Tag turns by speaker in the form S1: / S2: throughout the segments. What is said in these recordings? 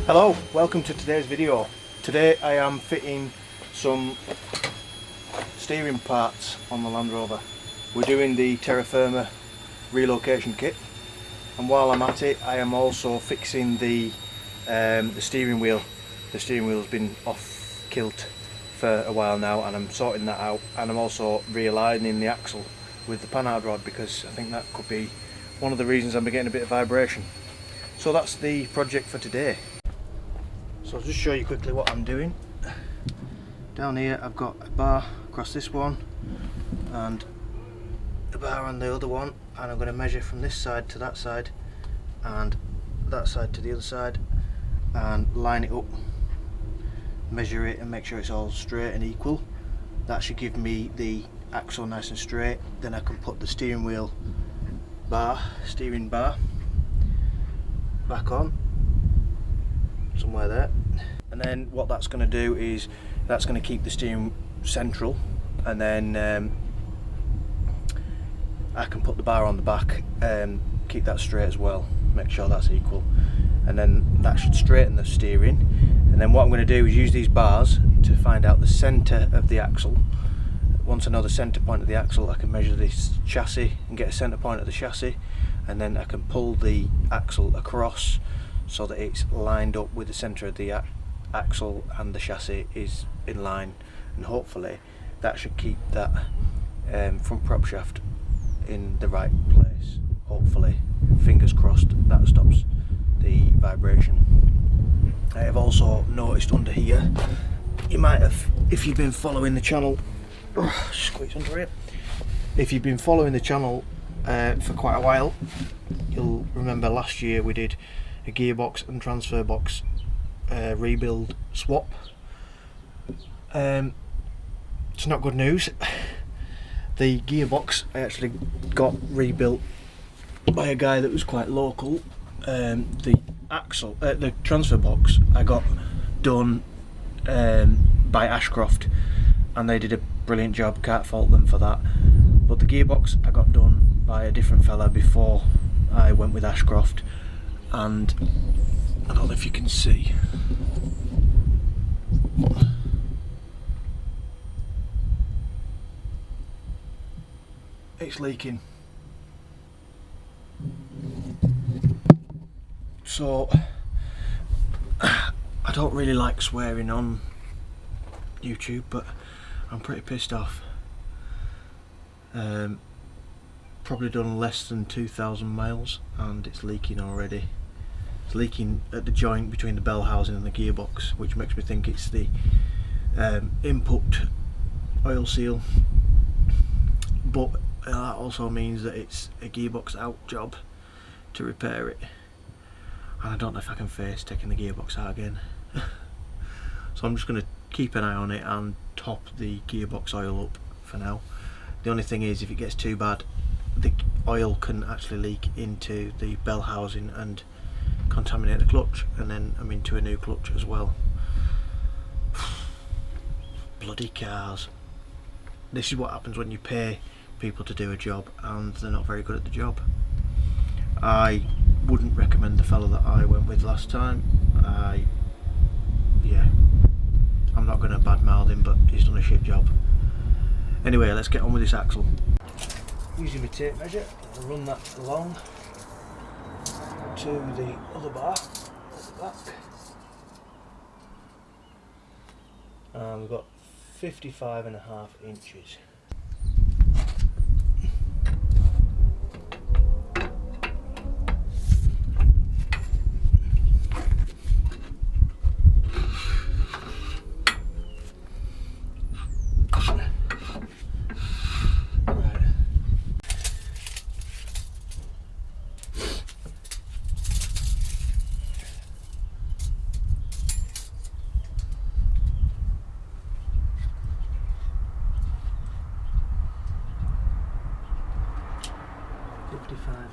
S1: Hello, welcome to today's video. Today I am fitting some steering parts on the Land Rover. We're doing the Terrafirma relocation kit, and while I'm at it I am also fixing the steering wheel. The steering wheel's been off kilt for a while now and I'm sorting that out, and I'm also realigning the axle with the Panhard rod because I think that could be one of the reasons I'm getting a bit of vibration. So that's the project for today. So I'll just show you quickly what I'm doing. Down here I've got a bar across this one and a bar on the other one, and I'm going to measure from this side to that side and that side to the other side and line it up, measure it and make sure it's all straight and equal. That should give me the axle nice and straight. Then I can put the steering bar back on somewhere there, and then what that's going to do is that's going to keep the steering central, and then I can put the bar on the back and keep that straight as well, make sure that's equal, and then that should straighten the steering. And then what I'm going to do is use these bars to find out the centre of the axle. Once I know the centre point of the axle, I can measure this chassis and get a centre point of the chassis, and then I can pull the axle across so that it's lined up with the centre of the axle and the chassis is in line, and hopefully that should keep that front prop shaft in the right place. Hopefully, fingers crossed, that stops the vibration. I have also noticed under here, you might have, if you've been following the channel, squeeze under it, if you've been following the channel for quite a while, you'll remember last year we did a gearbox and transfer box rebuild swap. It's not good news. The gearbox I actually got rebuilt by a guy that was quite local. The transfer box I got done by Ashcroft, and they did a brilliant job, can't fault them for that. But the gearbox I got done by a different fella before I went with Ashcroft, and I don't know if you can see, it's leaking. So I don't really like swearing on YouTube, but I'm pretty pissed off. Probably done less than 2,000 miles and it's leaking already. It's leaking at the joint between the bell housing and the gearbox, which makes me think it's the input oil seal, but that also means that it's a gearbox out job to repair it, and I don't know if I can face taking the gearbox out again. So I'm just going to keep an eye on it and top the gearbox oil up for now. The only thing is, if it gets too bad, the oil can actually leak into the bell housing and contaminate the clutch, and then I'm into a new clutch as well. Bloody cars. This is what happens when you pay people to do a job and they're not very good at the job. I wouldn't recommend the fellow that I went with last time. Yeah, I'm not going to badmouth him, but he's done a shit job. Anyway, let's get on with this axle. Using my tape measure, I'll run that along to the other bar at the back. And we've got 55.5 inches.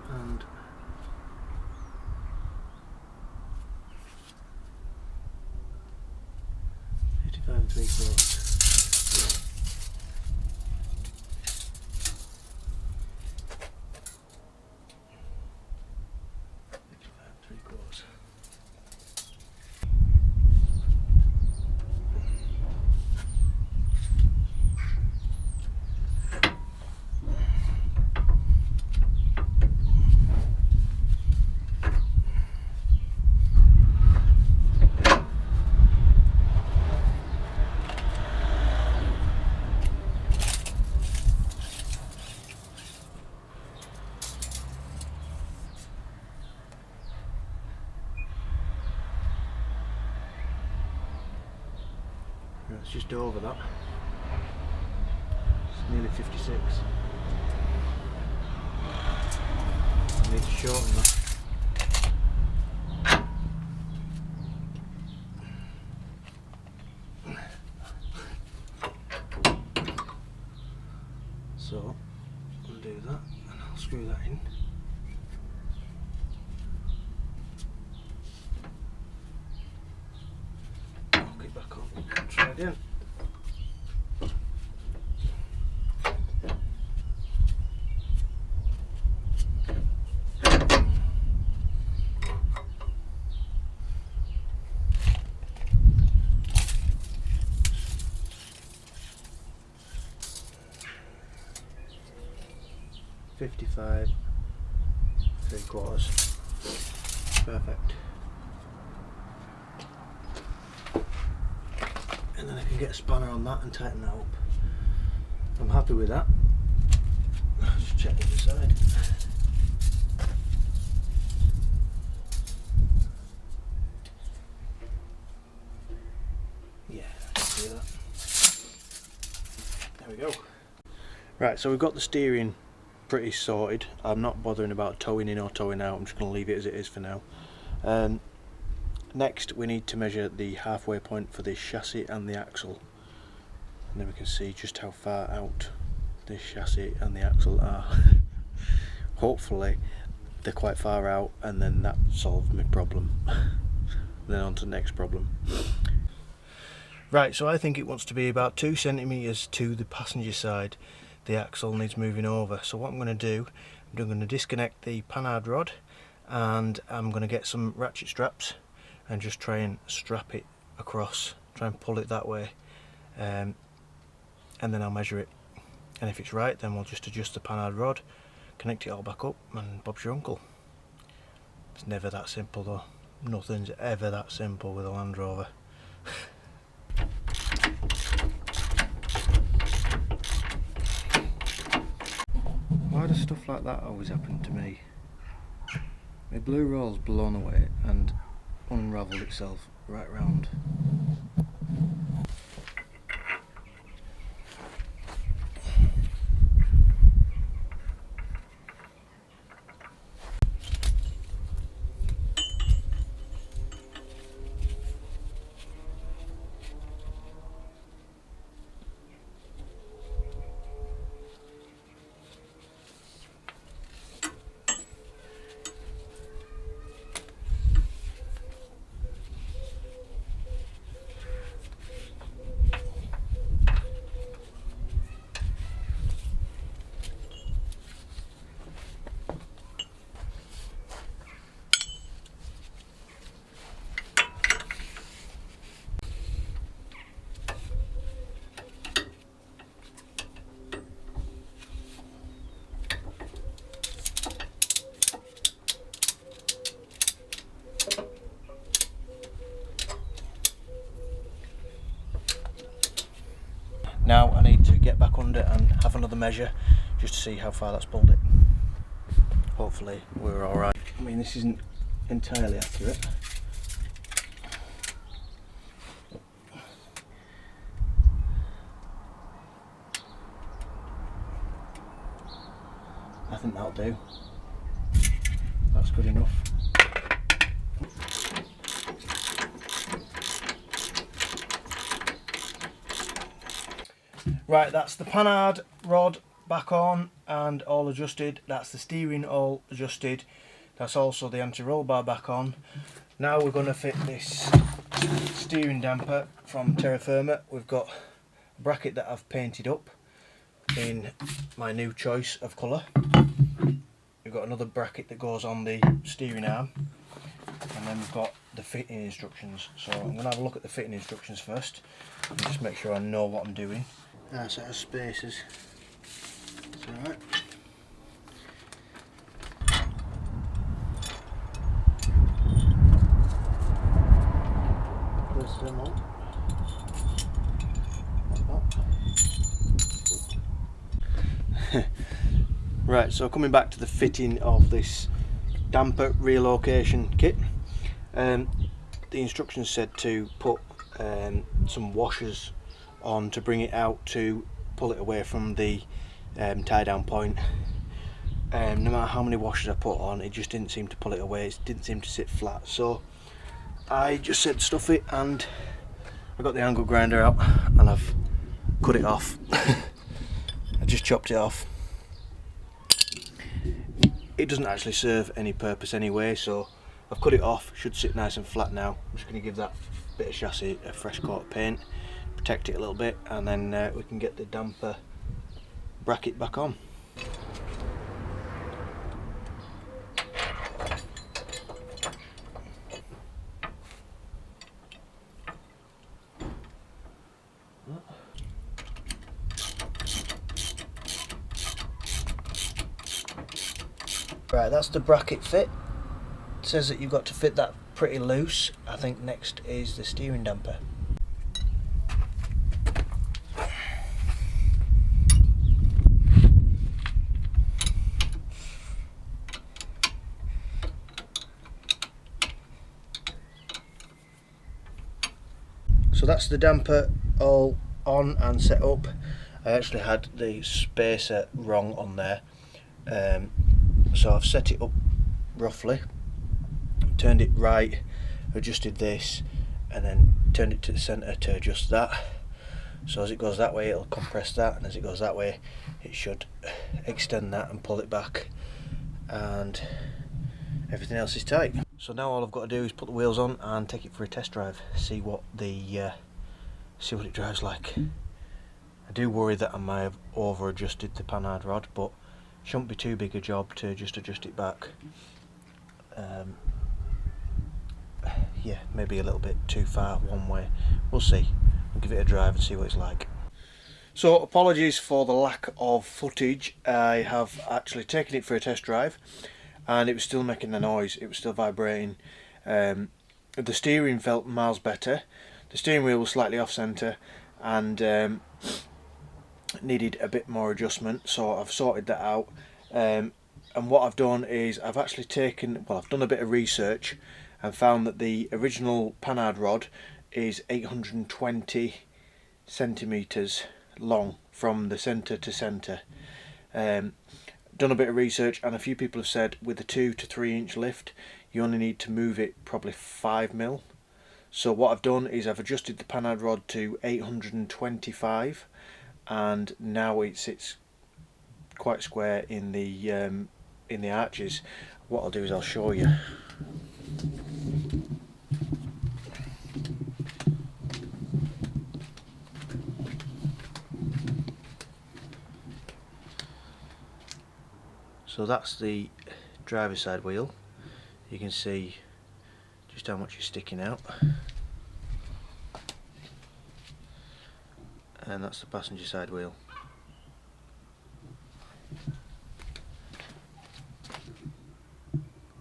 S1: And 55 3/4. It's just over that. It's nearly 56. I need to shorten that. So, undo that and I'll screw that in. Lock it back on. Try again. $55.75. Perfect. And then I can get a spanner on that and tighten that up. I'm happy with that. Just check the other side. Yeah, I can do that. There we go. Right, so we've got the steering pretty sorted. I'm not bothering about towing in or towing out. I'm just going to leave it as it is for now. Next we need to measure the halfway point for the chassis and the axle, and then we can see just how far out this chassis and the axle are. Hopefully they're quite far out, and then that solves my problem. Then on to the next problem. Right, so I think it wants to be about 2 centimeters to the passenger side. The axle needs moving over, so what I'm going to do, I'm going to disconnect the Panhard rod, and I'm going to get some ratchet straps and just try and strap it across, try and pull it that way, and then I'll measure it, and if it's right then we'll just adjust the Panhard rod, connect it all back up, and Bob's your uncle. It's never that simple though. Nothing's ever that simple with a Land Rover. Why does stuff like that always happen to me? My blue roll's blown away and unravelled itself right round. Now I need to get back under and have another measure just to see how far that's pulled it. Hopefully we're alright. I mean, this isn't entirely accurate. I think that'll do. That's good enough. Right, that's the Panhard rod back on and all adjusted. That's the steering all adjusted. That's also the anti-roll bar back on. Now we're going to fit this steering damper from Terrafirma. We've got a bracket that I've painted up in my new choice of colour. We've got another bracket that goes on the steering arm, and then we've got the fitting instructions. So I'm going to have a look at the fitting instructions first and just make sure I know what I'm doing. So it has spaces. It's alright. Press them on. Like that. Right, so coming back to the fitting of this damper relocation kit. The instructions said to put some washers on to bring it out to pull it away from the tie down point. No matter how many washers I put on, it just didn't seem to pull it away. It didn't seem to sit flat, so I just said stuff it, and I got the angle grinder out and I've cut it off. I just chopped it off. It doesn't actually serve any purpose anyway, so I've cut it off. Should sit nice and flat now. I'm just going to give that bit of chassis a fresh coat of paint, protect it a little bit, and then we can get the damper bracket back on. Right, that's the bracket fit. It says that you've got to fit that pretty loose. I think next is the steering damper. So that's the damper all on and set up. I actually had the spacer wrong on there. So I've set it up roughly, turned it right, adjusted this, and then turned it to the centre to adjust that. So as it goes that way, it'll compress that, and as it goes that way, it should extend that and pull it back, and everything else is tight. So now all I've got to do is put the wheels on and take it for a test drive, see what it drives like. I do worry that I might have over adjusted the Panhard rod, but shouldn't be too big a job to just adjust it back. Yeah, maybe a little bit too far one way. We'll see. We'll give it a drive and see what it's like. So apologies for the lack of footage. I have actually taken it for a test drive and it was still making the noise. It was still vibrating. The steering felt miles better. The steering wheel was slightly off centre and needed a bit more adjustment, so I've sorted that out. And what I've done is I've actually I've done a bit of research and found that the original Panhard rod is 820 centimetres long from the centre to centre. Done a bit of research, and a few people have said with a 2 to 3 inch lift you only need to move it probably 5 mil. So what I've done is I've adjusted the Panhard rod to 825, and now it sits quite square in the arches. What I'll do is I'll show you. So that's the driver's side wheel. You can see just how much is sticking out, and that's the passenger side wheel.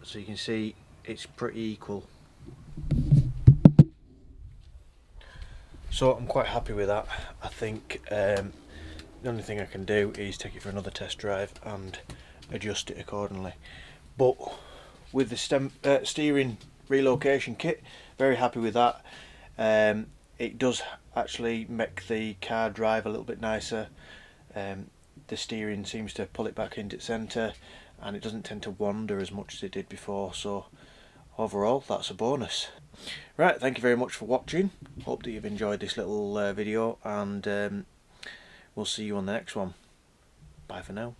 S1: So you can see it's pretty equal. So I'm quite happy with that. I think the only thing I can do is take it for another test drive and adjust it accordingly. But with the steering relocation kit, very happy with that. It does actually make the car drive a little bit nicer. The steering seems to pull it back into its centre, and it doesn't tend to wander as much as it did before, so overall that's a bonus. Right, thank you very much for watching. Hope that you've enjoyed this little video, and we'll see you on the next one. Bye for now.